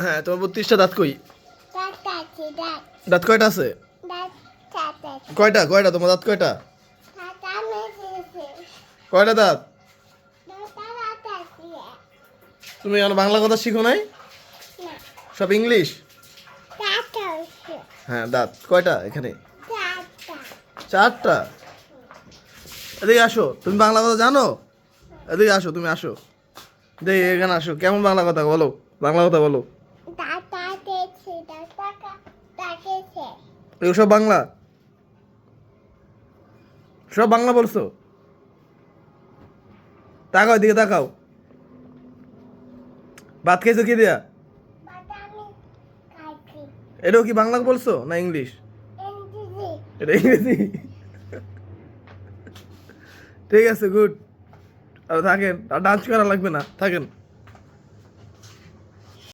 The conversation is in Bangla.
হ্যাঁ, তোমার 32টা দাঁত কই? দাঁত কয়টা আছে? কয়টা কয়টা তোমার দাঁত কয়টা? কয়টা দাঁত? তুমি এখন বাংলা কথা শিখো নাই? সব ইংলিশ? হ্যাঁ, দাঁত কয়টা এখানে? 4টা। এদিকে আসো, তুমি বাংলা কথা জানো? এদিকে আসো, তুমি আসো, দেখি এখানে আসো, কেমন বাংলা কথা বলো, বাংলা কথা বলো। এগুলো সব বাংলা? সব বাংলা বলছো? তাকাও, এদিকে তাকাও। ভাত খাইছো কি দিয়া? এটাও কি বাংলা বলছো না ইংলিশ? এটা ইংরেজি। ঠিক আছে, গুড। আর থাকেন, আর ডান্স করা লাগবে না, থাকেন।